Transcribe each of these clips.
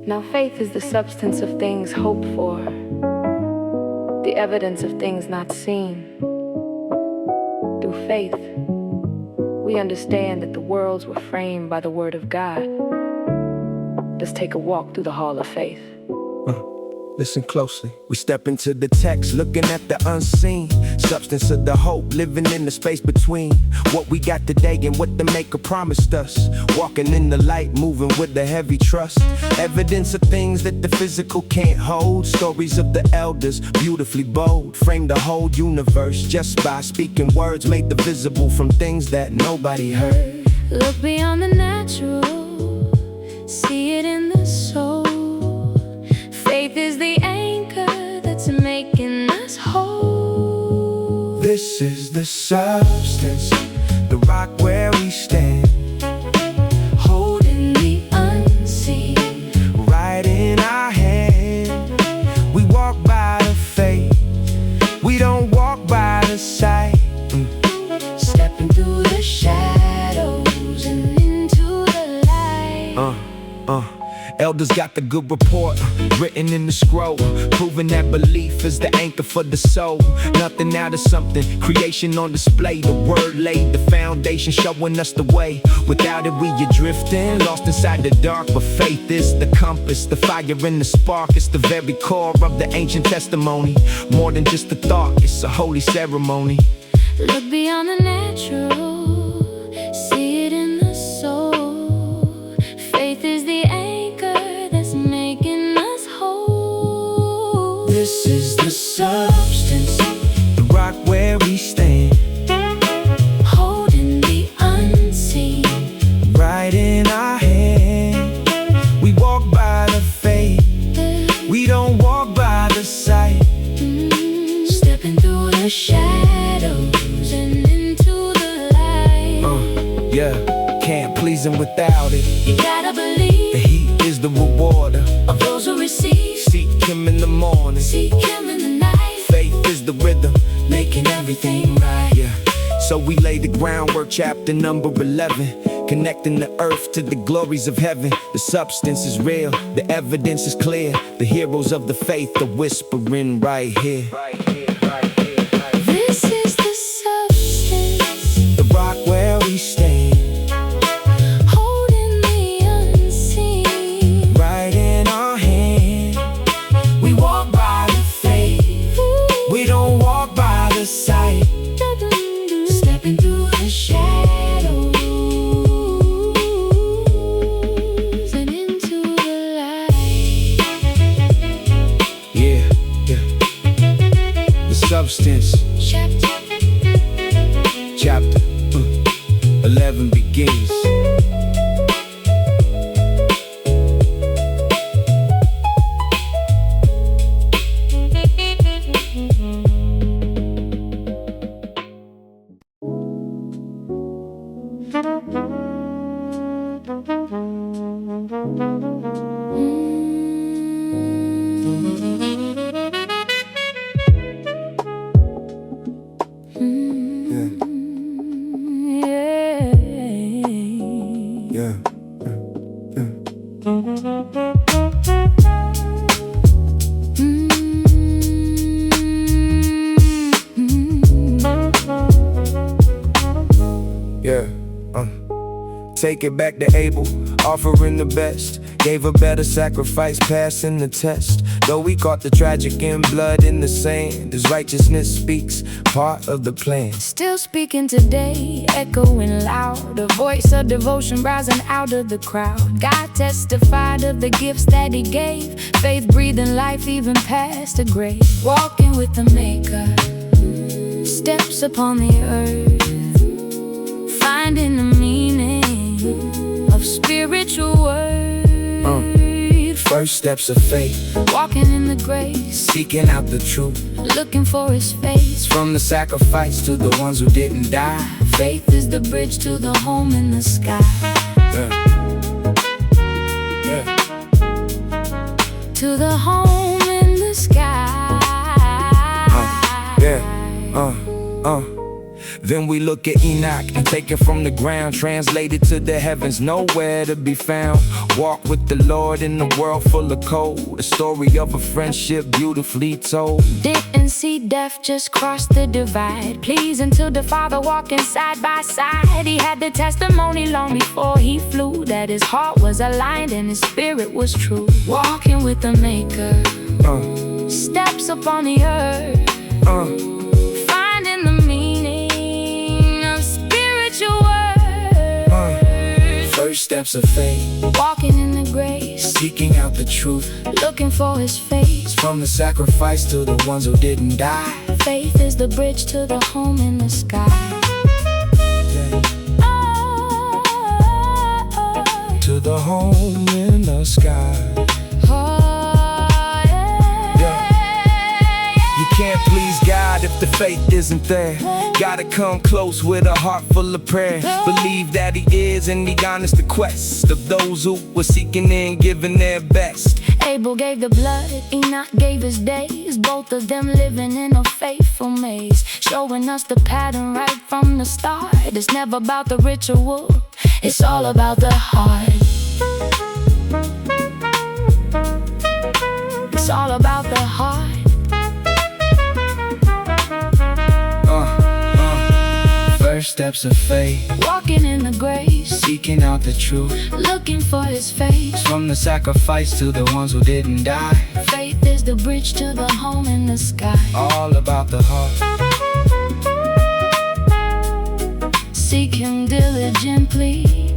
Now faith is the substance of things hoped for, the evidence of things not seen. Through faith, we understand that the worlds were framed by the word of God. Let's take a walk through the hall of faith. Listen closely. We step into the text, looking at the unseen substance of the hope, living in the space between what we got today and what the Maker promised us. Walking in the light, moving with a heavy trust. Evidence of things that the physical can't hold. Stories of the elders, beautifully bold. Framed the whole universe just by speaking words. Made the visible from things that nobody heard. Look beyond the natural, see it in the soul. Faith is the anchor that's making us whole. This is the substance, the rock where we stand, holding the unseen right in our hand. We walk by the faith, we don't walk by the sight. Stepping through the shadows and into the light. Elders got the good report, written in the scroll, proving that belief is the anchor for the soul. Nothing out of something, creation on display. The word laid the foundation, showing us the way. Without it we are drifting, lost inside the dark. But faith is the compass, the fire and the spark. It's the very core of the ancient testimony. More than just a thought, it's a holy ceremony. Look beyond the natural, see it in the soul. Faith is the anchor that's making us whole. This is the substance, the rock where we stand, holding the unseen right in our hand. We walk by the faith, we don't walk by the sight. Stepping through the shadows and into the light. Yeah, can't please him without it. You gotta believe that he is the rewarder of those who receive. Seek him in the morning, seek him in the night. Faith is the rhythm, making everything right. Yeah, so we lay the groundwork, chapter number 11. Connecting the earth to the glories of heaven. The substance is real, the evidence is clear. The heroes of the faith are whispering right here. This is the substance, the rock where we stand, holding the unseen right in our hand. We walk by the faith, we don't walk by the sight. Stepping through the shadows and into the light. Yeah, the substance, chapter 11 begins. Take it back to Abel, offering the best. Gave a better sacrifice, passing the test. Though we caught the tragic in blood in the sand, his righteousness speaks, part of the plan. Still speaking today, echoing loud, a voice of devotion rising out of the crowd. God testified of the gifts that he gave, faith breathing life even past the grave. Walking with the Maker, steps upon the earth, finding the meaning of spiritual word. First steps of faith, walking in the grace, seeking out the truth, looking for his face. From the sacrifice to the ones who didn't die, faith is the bridge to the home in the sky. To the home in the sky. Then we look at Enoch, taken from the ground, translated to the heavens, nowhere to be found. Walk with the Lord in a world full of cold, a story of a friendship beautifully told. Didn't see death, just cross the divide, pleasing to the Father, walking side by side. He had the testimony long before he flew, that his heart was aligned and his spirit was true. Walking with the Maker, steps upon the earth, finding the meaning of spiritual words. First steps of faith, walking in the grace, seeking out the truth, looking for his face. From the sacrifice to the ones who didn't die. Faith is the bridge to the home in the sky. To the home in the sky. You can't please God if the faith isn't there. Gotta come close with a heart full of prayer. Believe that he is and he honors the quest of those who were seeking and giving their best. Abel gave the blood, Enoch gave his days, both of them living in a faithful maze, showing us the pattern right from the start. It's never about the ritual, it's all about the heart. It's all about the heart. First steps of faith, walking in the grace, seeking out the truth, looking for his face. From the sacrifice to the ones who didn't die. Faith is the bridge to the home in the sky. All about the heart. Seek him diligently.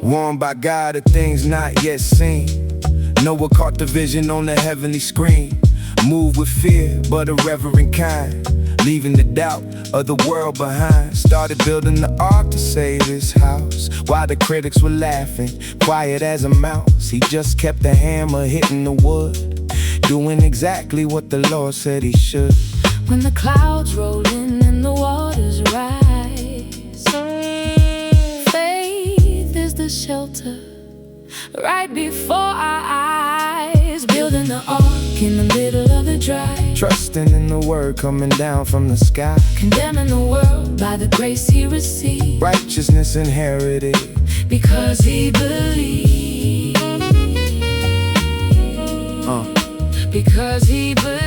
Warned by God of things not yet seen. Noah caught the vision on the heavenly screen. Moved with fear, but a reverent kind, leaving the doubt of the world behind. Started building the ark to save his house, while the critics were laughing, quiet as a mouse. He just kept the hammer hitting the wood, doing exactly what the Lord said he should. When the clouds roll in and the waters rise, the shelter right before our eyes, building the ark in the middle of the dry, trusting in the word coming down from the sky, condemning the world by the grace he received, righteousness inherited because he believed, because he believed.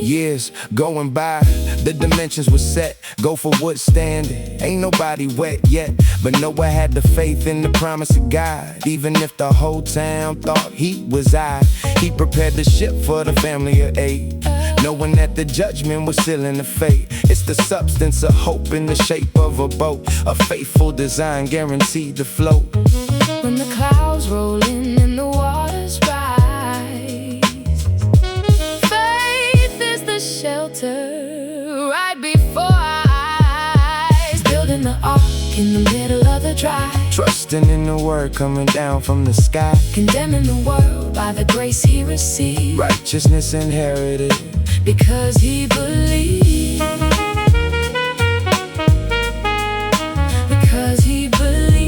Years going by, the dimensions were set, go for what's standing. Ain't nobody wet yet, but Noah had the faith in the promise of God. Even if the whole town thought he was he prepared the ship for the family of 8, knowing that the judgment was sealing the fate. It's the substance of hope in the shape of a boat, a faithful design guaranteed to float. When the clouds roll in and the waters rise, shelter right before our eyes, building the ark in the middle of the dry, trusting in the word coming down from the sky, condemning the world by the grace he received, righteousness inherited because he believed, because he believed.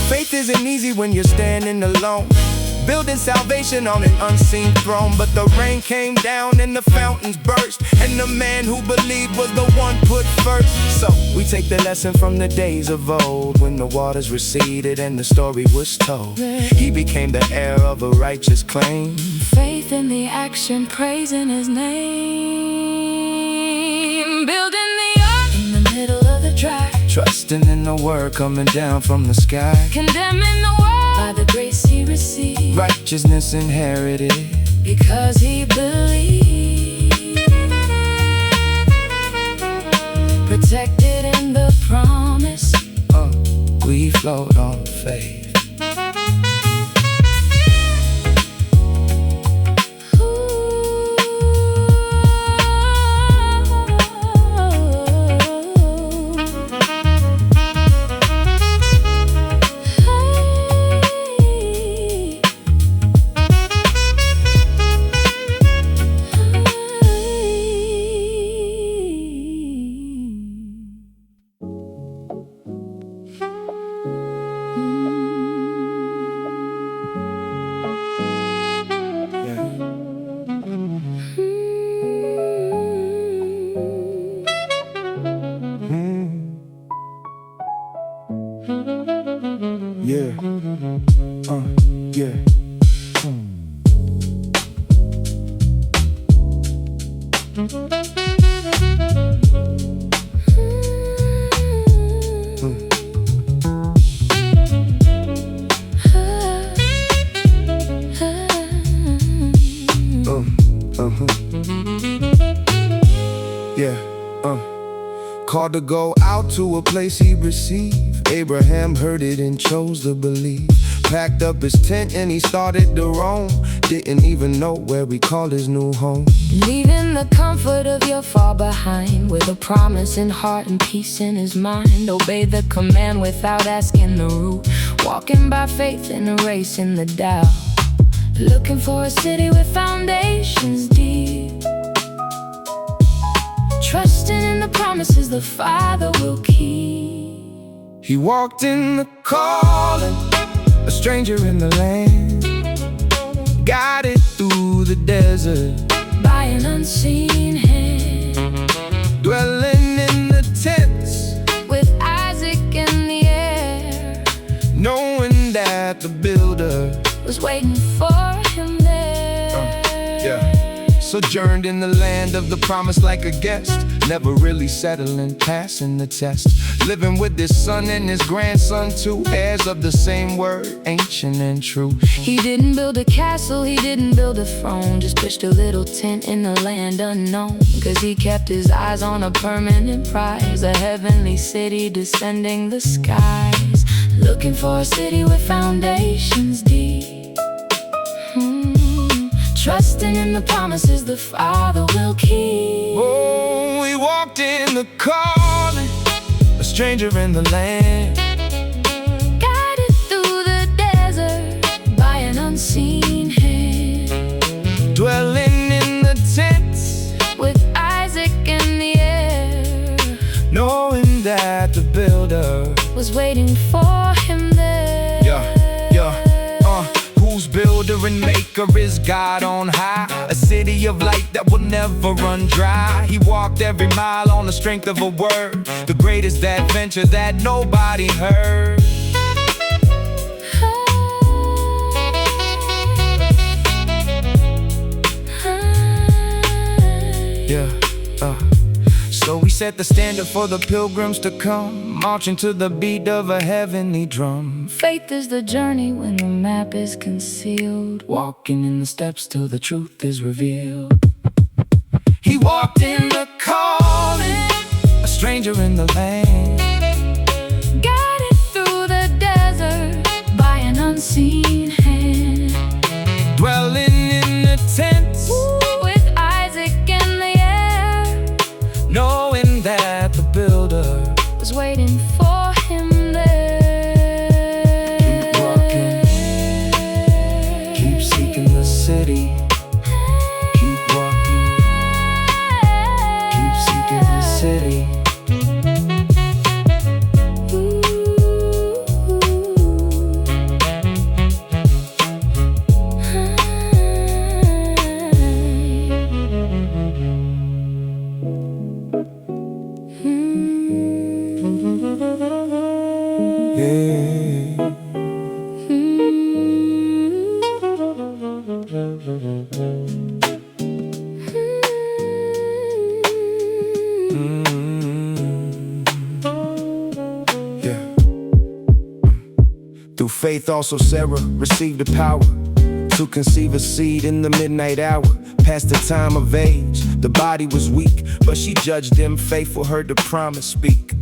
Faith isn't easy when you're standing alone. building salvation on an unseen throne. But the rain came down and the fountains burst, and the man who believed was the one put first. So we take the lesson from the days of old, when the waters receded and the story was told. He became the heir of a righteous claim. Faith in the action, praising his name. Building the ark in the middle of the dry, trusting in the word coming down from the sky. condemning the world by the grace he received, Righteousness inherited because he believed. Protected in the promise, we float on faith. Yeah. Yeah. Called to go out to a place he received. Abraham heard it and chose to believe. Packed up his tent and he started to roam. Didn't even know where he called his new home. leaving the comfort of your far behind, with a promise in heart and peace in his mind. Obey the command without asking the route, walking by faith in a race in the Dow. Looking for a city with foundations deep, trusting in the promises the Father will keep. He walked in the calling, a stranger in the land, guided through the desert by an unseen hand, dwelling in the tents with Isaac in the air, knowing that the builder was waiting for him there. Sojourned in the land of the promise like a guest, never really settling, passing the test. Living with his son and his grandson too, heirs of the same word, ancient and true. He didn't build a castle, he didn't build a throne, just pitched a little tent in the land unknown. Cause he kept his eyes on a permanent prize, a heavenly city descending the skies. Looking for a city with foundations deep, trusting in the promises the Father will keep. Oh, we walked in the calling, a stranger in the land, guided through the desert by an unseen hand, dwelling in the tents with Isaac in the air, knowing that the builder was waiting for him there. Whose builder and maker is God on high, a city of light that will never run dry. He walked every mile on the strength of a word, the greatest adventure that nobody heard. So we set the standard for the pilgrims to come, marching to the beat of a heavenly drum. Faith is the journey when the map is concealed, walking in the steps till the truth is revealed. He walked in the calling, a stranger in the land, guided through the desert by an unseen hand, dwelling in the tents with Isaac in the air, knowing that the builder was waiting for him there. Keep walking, keep seeking the city. Keep walking, keep seeking the city. faith also Sarah received the power to conceive a seed in the midnight hour. Past the time of age, the body was weak, but she judged them faithful, heard the promise speak.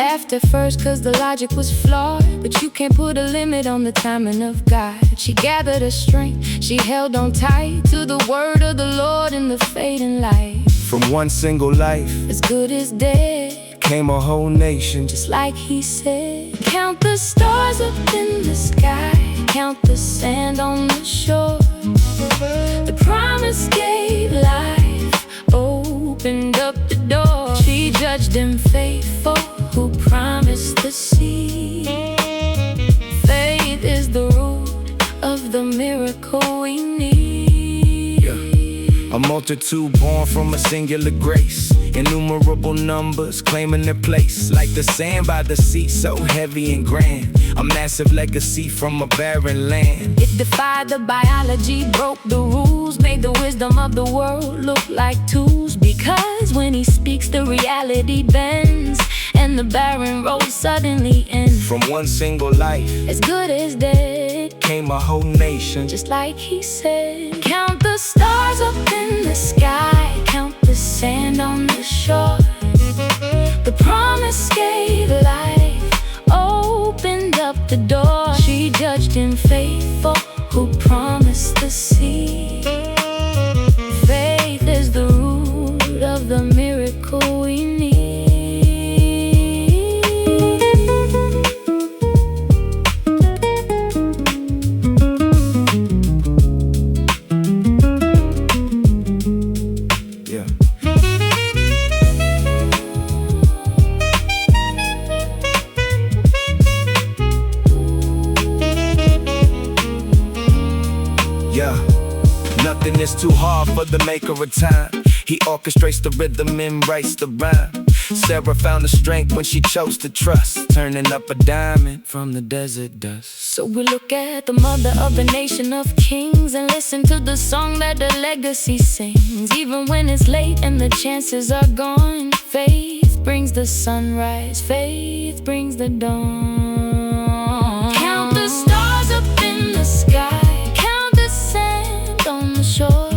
Laughed at first cause the logic was flawed, but you can't put a limit on the timing of God. She gathered her strength, she held on tight to the word of the Lord in the fading light. From one single life, as good as dead, came a whole nation. Just like he said, count the stars up in the sky, count the sand on the shore. The promise gave life, opened up the door. She judged him faithful who promised the seed. Faith is the root of the miracle we need. A multitude born from a singular grace, innumerable numbers claiming their place. Like the sand by the sea, so heavy and grand, a massive legacy from a barren land. It defied the biology, broke the rules, made the wisdom of the world look like tools. Because when he speaks, the reality bends, and the barren road suddenly ends. From one single life, as good as dead, came a whole nation. Just like he said, count the stars up in the sky, count the sand on the shore. The promise gave life, opened up the door. She judged him faithful who promised the seed. Faith is the root of the miracle we need. Nothing is too hard for the maker of time. He orchestrates the rhythm and writes the rhyme. Sarah found the strength when she chose to trust, turning up a diamond from the desert dust. So we look at the mother of the nation of kings and listen to the song that the legacy sings. Even when it's late and the chances are gone, faith brings the sunrise, faith brings the dawn. Count the stars up in the sky, count the sand on the shore.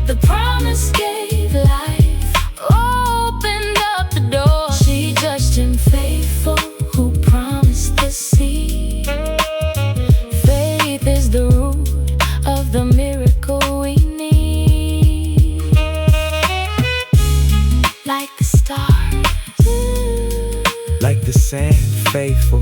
The promise gave life, opened up the door. She judged him faithful who promised the seed. Faith is the root of the miracle we need. Like the stars, like the sand, faithful.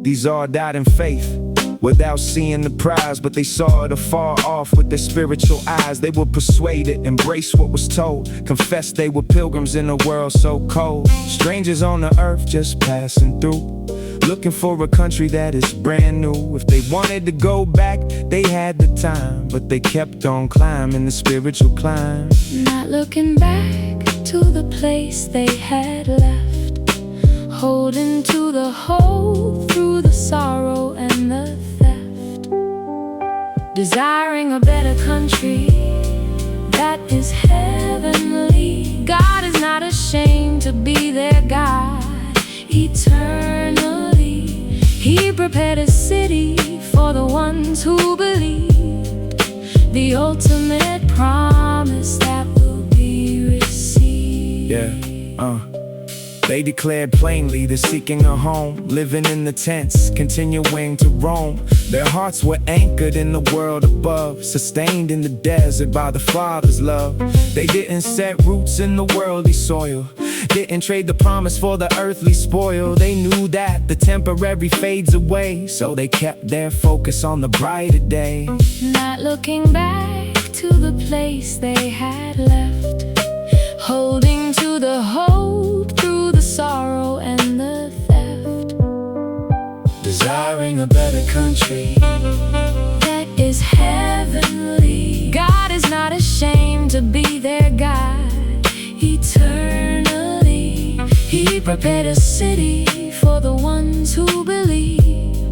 These all died in faith, without seeing the prize, but they saw it afar off with their spiritual eyes. They were persuaded, embraced what was told, confessed they were pilgrims in a world so cold. Strangers on the earth just passing through, looking for a country that is brand new. If they wanted to go back, they had the time, but they kept on climbing the spiritual climb. not looking back to the place they had left, holding to the hope through the sorrow and the theft, desiring a better country that is heavenly. God is not ashamed to be their God eternally. He prepared a city for the ones who believed, the ultimate promise that will be received. They declared plainly they're seeking a home, living in the tents, continuing to roam. Their hearts were anchored in the world above, sustained in the desert by the Father's love. They didn't set roots in the worldly soil, Didn't trade the promise for the earthly spoil. They knew that the temporary fades away, so they kept their focus on the brighter day. Not looking back to the place they had left, holding to the hope through the sorrow and the theft. Desiring a better country that is heavenly. God is not ashamed to be their God eternally. He prepared a city for the ones who believe,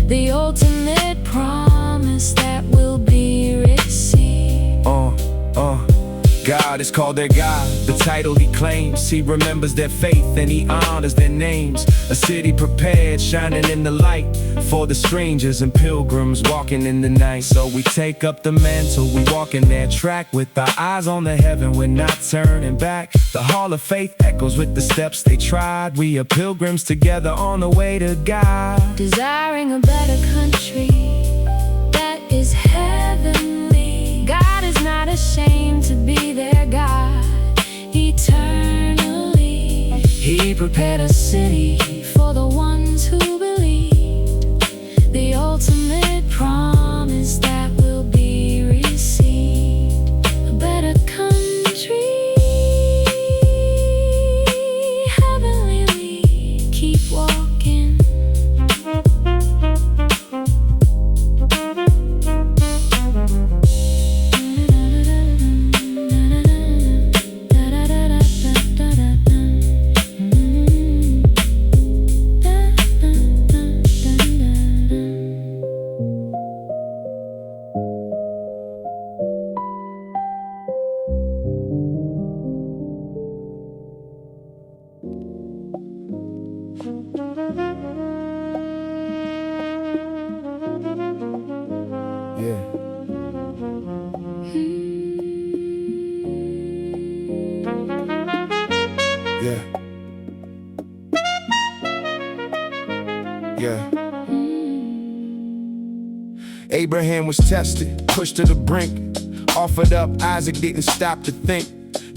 the ultimate promise that will be received. God is called their God, the title he claims. He remembers their faith and he honors their names. A city prepared, shining in the light for the strangers and pilgrims walking in the night. So we take up the mantle, we walk in their track with our eyes on the heaven, we're not turning back. The hall of faith echoes with the steps they trod. We are pilgrims together on the way to God. Desiring a better country that is heavenly. God is not ashamed to be their God eternally. He Prepared a city for the ones who believe, the ultimate promise that will be received. A better country, heavenly, we keep walking. Abraham was tested, pushed to the brink, offered up. Isaac didn't stop to think.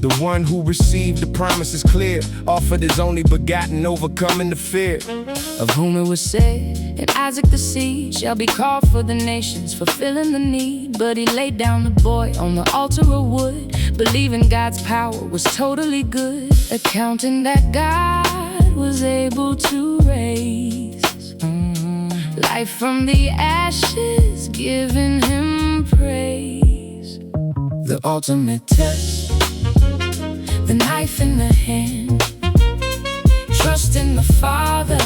The one who received the promise is clear, offered his only begotten, overcoming the fear. Of whom it was said, in Isaac the seed shall be called for the nations, fulfilling the need. But he laid down the boy on the altar of wood, believing God's power was totally good, accounting that God was able to raise life from the ashes, giving him praise. The ultimate test, the knife in the hand, trust in the Father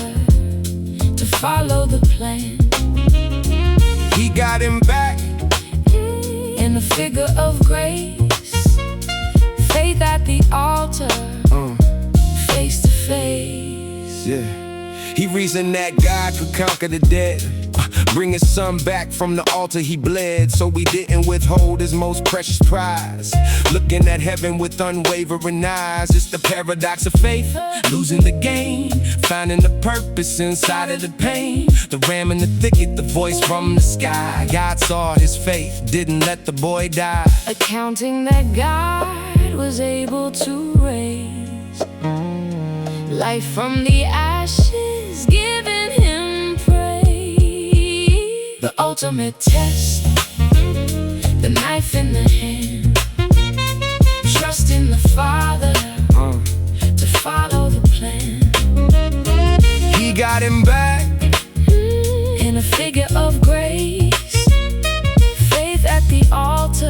to follow the plan. He got him back in the figure of grace, faith at the altar, face to face. Yeah. He reasoned that God could conquer the dead, bring his son back from the altar he bled, so we didn't withhold his most precious prize. Looking at heaven with unwavering eyes, it's the paradox of faith, losing the game, finding the purpose inside of the pain. The ram in the thicket, the voice from the sky. God saw his faith, didn't let the boy die, accounting that God was able to raise life from the ashes, giving him praise. The ultimate test, the knife in the hand, trust in the Father to follow the plan. He got him back in a figure of grace, faith at the altar,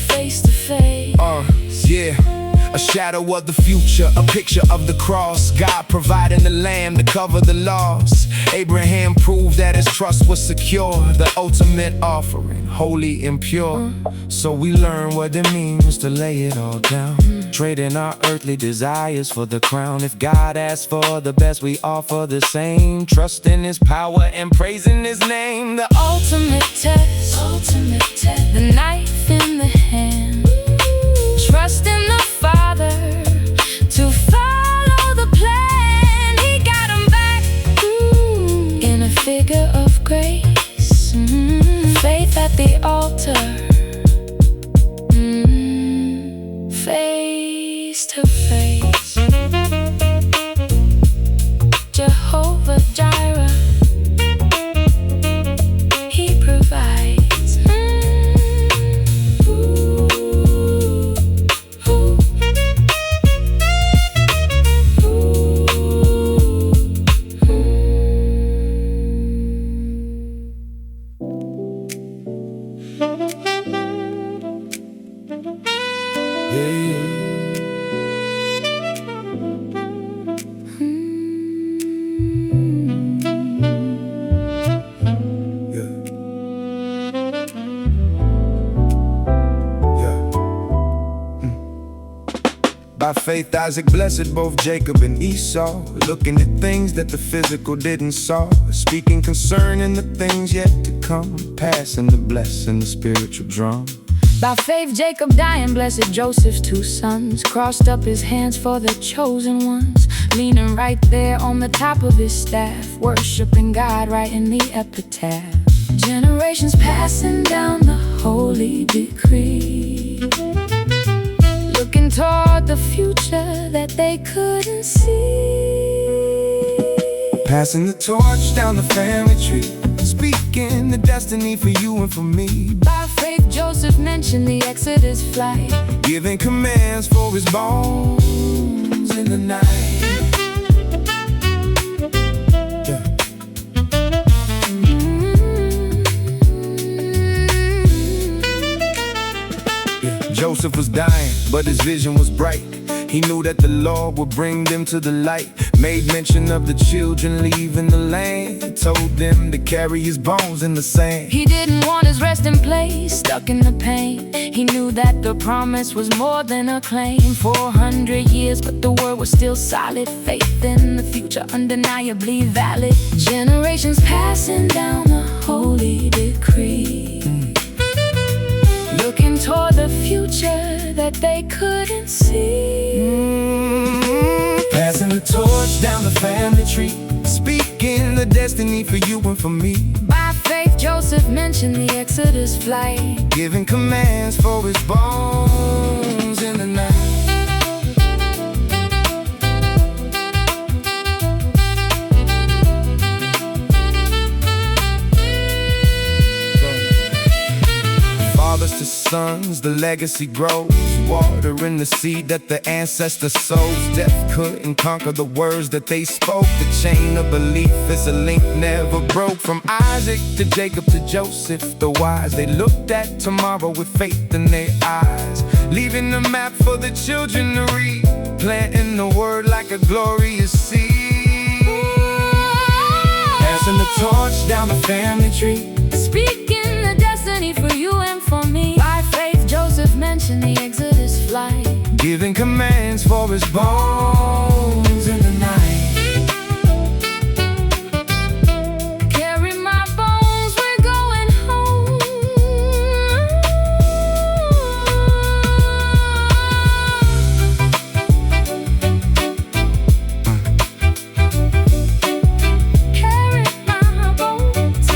face to face. Yeah. A shadow of the future, a picture of the cross. God providing the lamb to cover the loss. Abraham proved that his trust was secure. The ultimate offering, holy and pure. So we learn what it means to lay it all down, trading our earthly desires for the crown. If God asks for the best, we offer the same, trusting his power and praising his name. The ultimate test, the knife in the hand, trust in the Father to follow the plan. He got him back in a figure of grace, faith at the altar, face to face. By faith, Isaac blessed both Jacob and Esau, looking at things that the physical didn't saw, speaking concerning the things yet to come, passing the blessing, the spiritual drum. By faith, Jacob dying blessed Joseph's two sons, crossed up his hands for the chosen ones, leaning right there on the top of his staff, worshiping God right in the epitaph. Generations passing down the holy decree, looking toward the future that they couldn't see. Passing the torch down the family tree, speaking the destiny for you and for me. By faith, Joseph mentioned the Exodus flight, Giving commands for his bones in the night. Joseph was dying, but his vision was bright. He knew that the Lord would bring them to the light. Made mention of the children leaving the land, told them to carry his bones in the sand. He didn't want his resting place stuck in the pain. He knew that the promise was more than a claim. 400 years, but the word was still solid. Faith in the future, undeniably valid. Generations passing down the holy decree, looking toward the future that they couldn't see. Passing the torch down the family tree, speaking the destiny for you and for me. By faith, Joseph mentioned the Exodus flight, Giving commands for his bones in the night. Fathers to sons, the legacy grows, watering the seed that the ancestor sows. Death couldn't conquer the words that they spoke. The chain of belief is a link never broke. From Isaac to Jacob to Joseph, the wise, they looked at tomorrow with faith in their eyes, leaving the map for the children to read, planting the word like a glorious seed. Passing the torch down the family tree, speaking the destiny for you and for me. By faith, Joseph mentioned the Exodus flight, giving commands for his bones in the night. Carry my bones, we're going home. Carry my bones.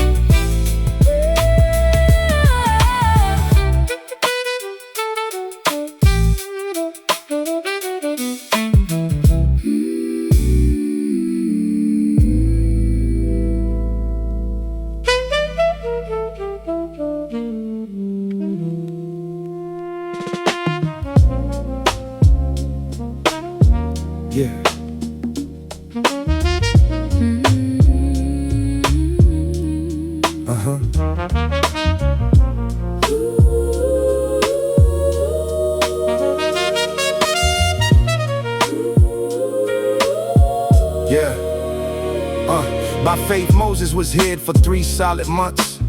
Yeah. By faith, Moses was hid for 3 solid months.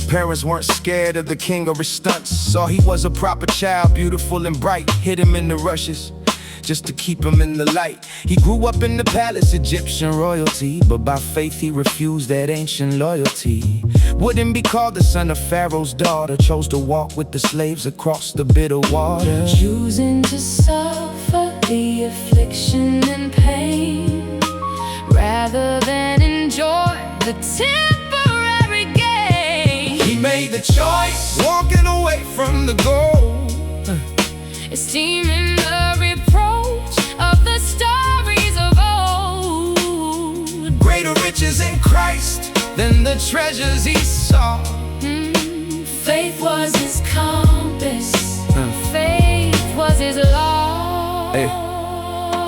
Parents weren't scared of the king or his stunts. Saw he was a proper child, beautiful and bright. Hid him in the rushes just to keep him in the light. He grew up in the palace, Egyptian royalty, but by faith he refused that ancient loyalty. Wouldn't be called the son of Pharaoh's daughter. Chose to walk with the slaves across the bitter water, Choosing to suffer the affliction and pain rather than enjoy the temporary gain. he made the choice, walking away from the goal, Esteeming the reproach of the stories of old. greater riches in Christ than the treasures he saw. Faith was his compass, faith was his law. Hey.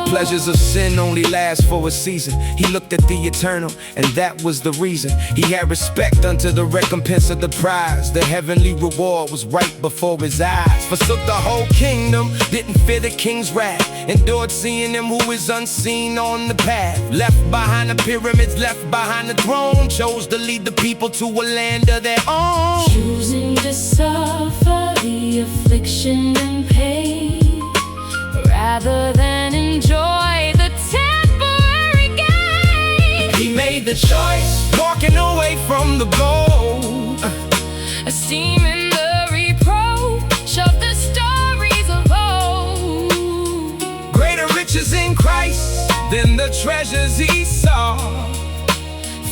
pleasures of sin only last for a season. He looked at the eternal, and that was the reason. He had respect unto the recompense of the prize. The heavenly reward was right before his eyes. Forsook the whole kingdom, didn't fear the king's wrath. Endured seeing him who is unseen on the path. Left behind the pyramids, left behind the throne. Chose to lead the people to a land of their own. Choosing to suffer the affliction and pain rather than enjoy the temporary gain. He made the choice, walking away from the goal, esteeming the reproach of the stories of old. greater riches in Christ than the treasures he saw.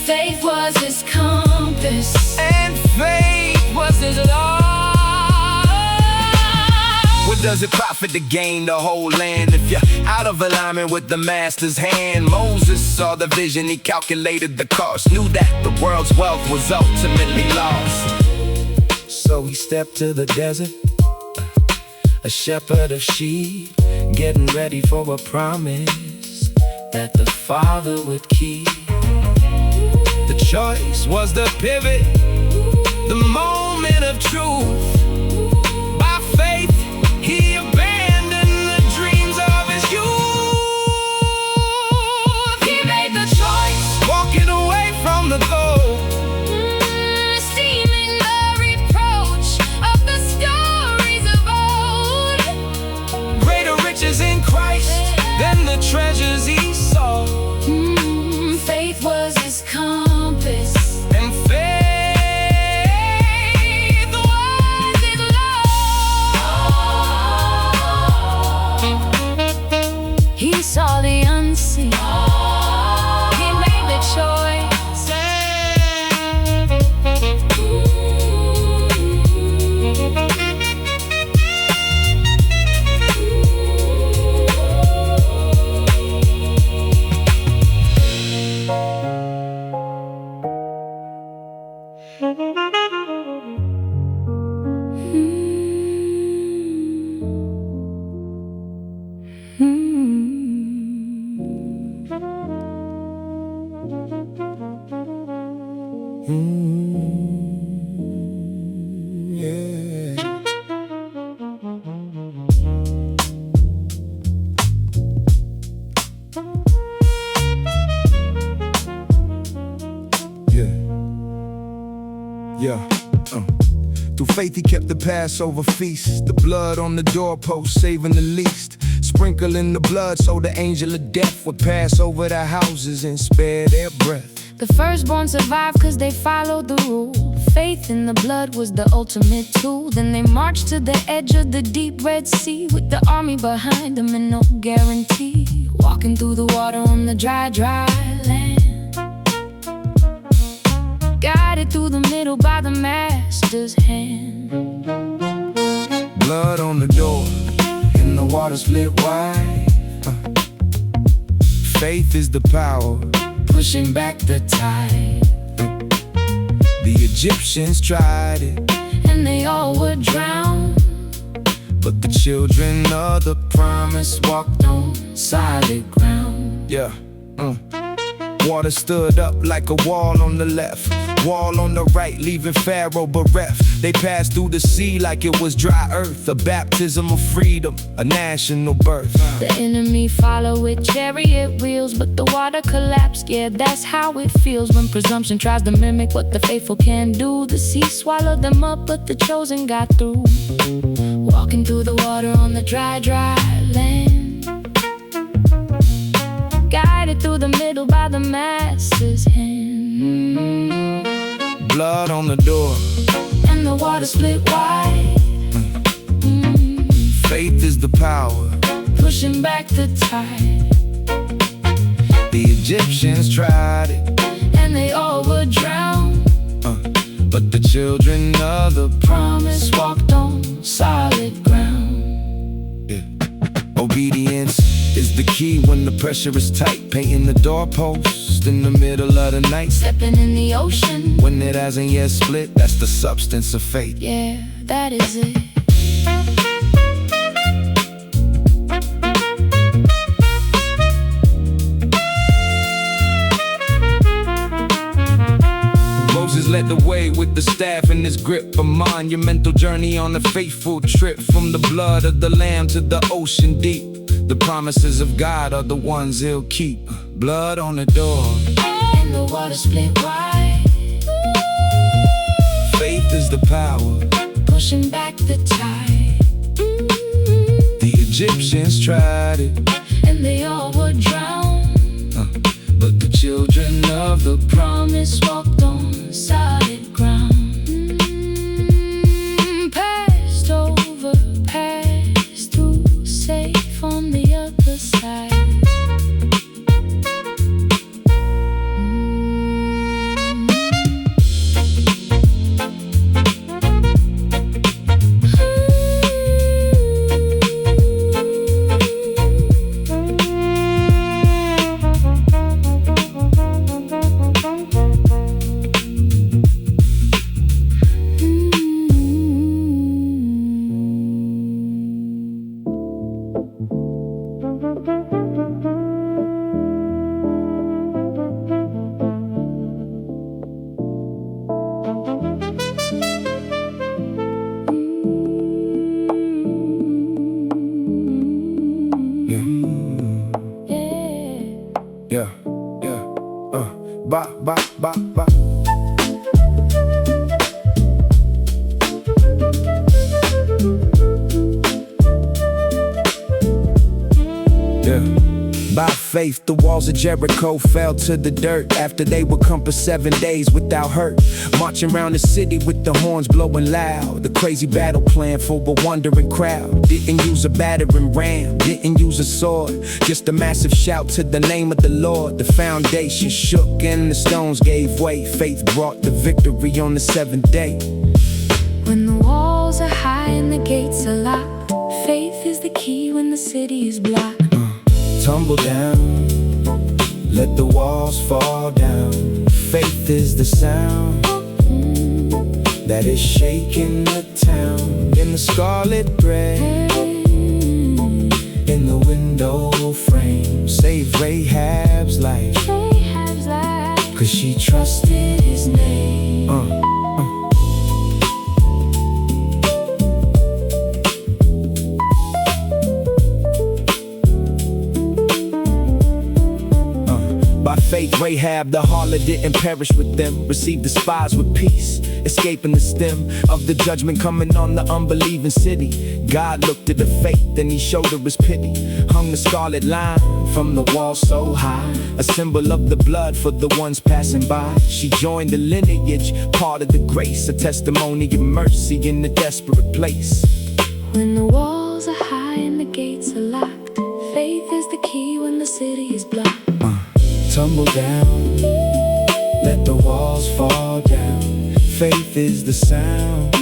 Faith was his compass, And faith was his law. What does it profit to gain the whole land if you're out of alignment with the master's hand? Moses saw the vision, he calculated the cost, knew that the world's wealth was ultimately lost. So he stepped to the desert, a shepherd of sheep, getting ready for a promise that the Father would keep. The choice was the pivot, the moment of truth. By faith, he abandoned the dreams of his youth. He made the choice, Walking away from the goal, esteeming the reproach of the stories of old. greater riches in Christ than the treasures he saw. Faith was his compass, And faith was his law. He saw the unseen, he made the choice. Yeah. Yeah. Through faith he kept the Passover feast, the blood on the doorpost saving the least, sprinkling the blood so the angel of death would pass over the houses and spare their breath. The firstborn survived cause they followed the rule. Faith in the blood was the ultimate tool. Then they marched to the edge of the deep Red Sea with the army behind them and no guarantee. Walking through the water on the dry land, guided through the middle by the master's hand. Blood on the door and the water split wide. Faith is the power pushing back the tide. The Egyptians tried it, and they all would drown, but the children of the promise walked on solid ground. Yeah. Water stood up like a wall on the left, wall on the right, leaving Pharaoh bereft. They passed through the sea like it was dry earth, a baptism of freedom, a national birth. The enemy followed with chariot wheels, but the water collapsed. Yeah, that's how it feels when presumption tries to mimic what the faithful can do. The sea swallowed them up, but the chosen got through. Walking through the water on the dry land, guided through the middle by the master's hand. Blood on the door and the water split wide. Faith is the power pushing back the tide. The Egyptians tried it, and they all would drown, but the children of the promise walked on solid ground. Yeah. Obedience is the key when the pressure is tight. Painting the doorpost in the middle of the night, stepping in the ocean when it hasn't yet split. That's the substance of faith. Yeah, that is it. the staff in his grip. A monumental journey on a faithful trip, from the blood of the lamb to the ocean deep. The promises of God are the ones he'll keep. Blood on the door, and the water split wide. Faith is the power, pushing back the tide. The Egyptians tried it, and they all were drowned. But the children of the promise walked on solid ground. Passed over, passed through, safe on the other side. Yeah, yeah, ba, ba, ba, ba. Yeah. By faith, the walls of Jericho fell to the dirt after they were compassed 7 days without hurt. Marching around the city with the horns blowing loud. The crazy battle plan for a wandering crowd. Didn't use a battering ram, didn't use a sword. Just a massive shout to the name of the Lord. The foundation shook and the stones gave way. Faith brought the victory on the 7th day. When the walls are high and the gates are locked, faith is the key when the city is blocked. Tumble down, let the walls fall down. Faith is the sound that is shaking the town. In the scarlet thread, in the window frame, save Rahab's life, cause she trusted his name. By faith, Rahab the harlot didn't perish with them. Received the spies with peace, escaping the stem of the judgment coming on the unbelieving city. God looked at her faith and he showed her his pity. Hung the scarlet line from the wall so high, a symbol of the blood for the ones passing by. She joined the lineage, part of the grace, a testimony of mercy in a desperate place. When the walls are high and the gates are locked, faith is the key when the city is blocked. Tumble down, let the walls fall down. Faith is the sound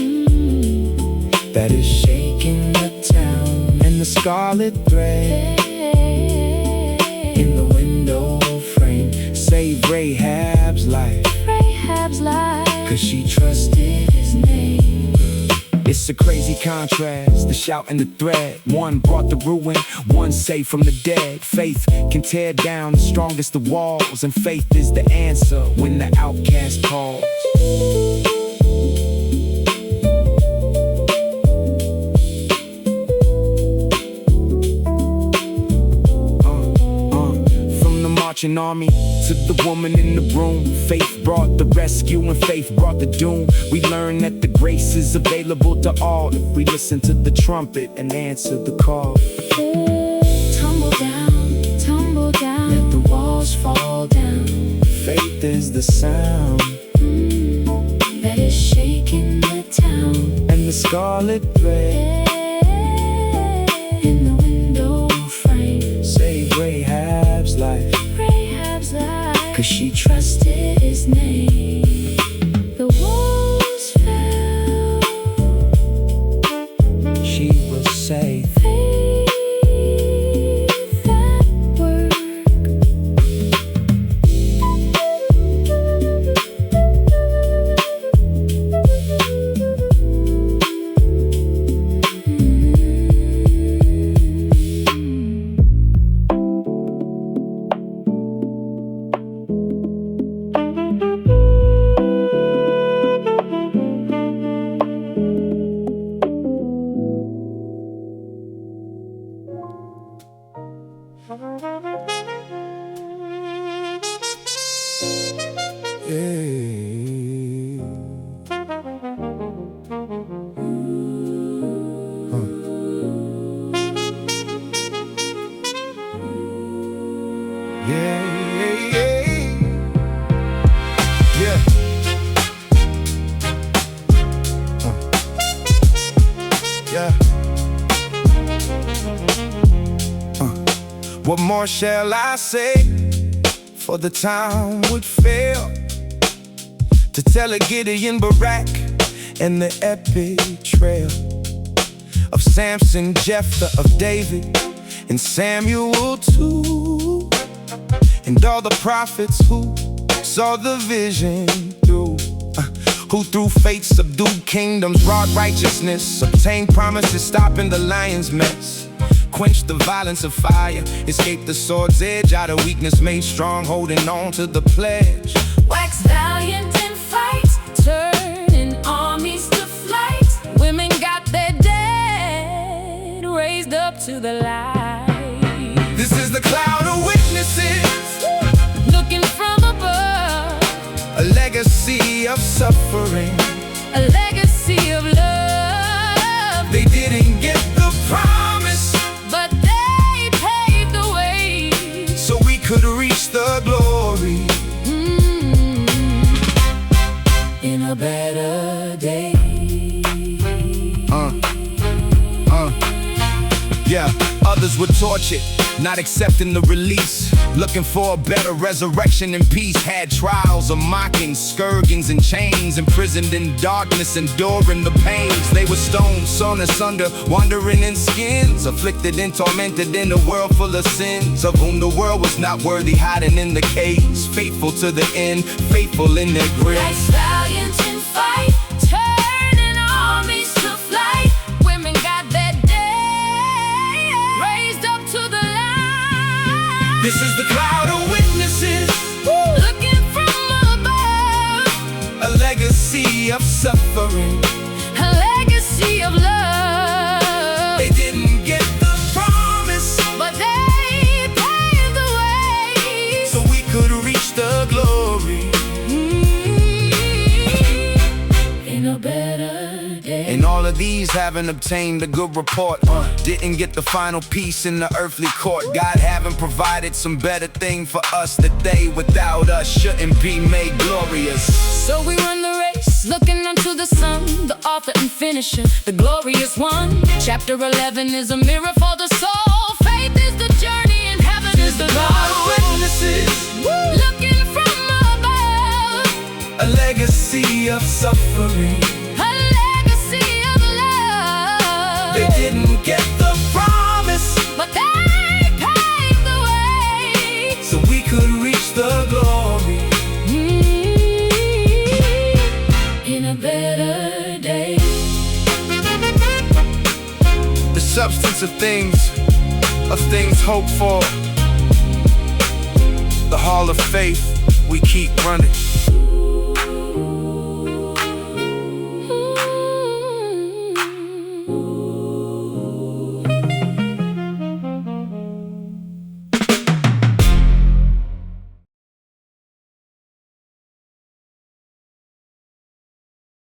that is shaking the town. And the scarlet thread in the window frame, save Rahab's life, cause she trusted his name. It's a crazy contrast, the shout and the thread. One brought the ruin, one saved from the dead. Faith can tear down the strongest of walls, and faith is the answer when the outcast calls. From the marching army to the woman in the room, faith brought the rescue and faith brought the doom. We learn that the grace is available to all if we listen to the trumpet and answer the call. Tumble down, let the walls fall down. Faith is the sound that is shaking the town. and the scarlet thread In the window frame, save Rahab's life, cause she trusted his name. The walls fell, she was safe. faith at work. What more shall I say? For the time would fail to tell of Gideon, Barak, and the epic trail of Samson, Jephthah, of David, and Samuel too, and all the prophets who saw the vision through, who through faith subdued kingdoms, wrought righteousness, obtained promises, stopping the lion's mess, quenched the violence of fire, escaped the sword's edge, out of weakness made strong, holding on to the pledge. Wax valiant in fight, turning armies to flight. Women got their dead raised up to the light. This is the cloud of witnesses, looking from above, a legacy of suffering, a legacy of love. They didn't get the promise, but they paved the way so we could reach the glory in a better day. Yeah, others were tortured, not accepting the release, looking for a better resurrection and peace. Had trials of mocking, scourgings and chains, imprisoned in darkness, enduring the pains. They were stoned, sawn asunder, wandering in skins, afflicted and tormented in a world full of sins, of whom the world was not worthy, hiding in the caves, faithful to the end, faithful in their graves. Like stallions in fight, turning armies to flight. Women got their day raised up to the light. This is the cloud of witnesses, looking from above, a legacy of suffering, a legacy of love. They didn't get the promise, but they paved the way so we could reach the glory in a better day. And all of these haven't obtained a good report, didn't get the final piece in the earthly court. God haven't provided some better thing for us, that they without us shouldn't be made glorious. So we run the race, looking unto the sun, the author and finisher, the glorious one. Chapter 11 is a mirror for the soul. Faith is the journey, and heaven is the cloud of witnesses, looking from above, a legacy of suffering, a legacy of love. They didn't get the promise, but they paved the way so we could reach the glory in a better day. The substance of things hoped for, the hall of faith we keep running.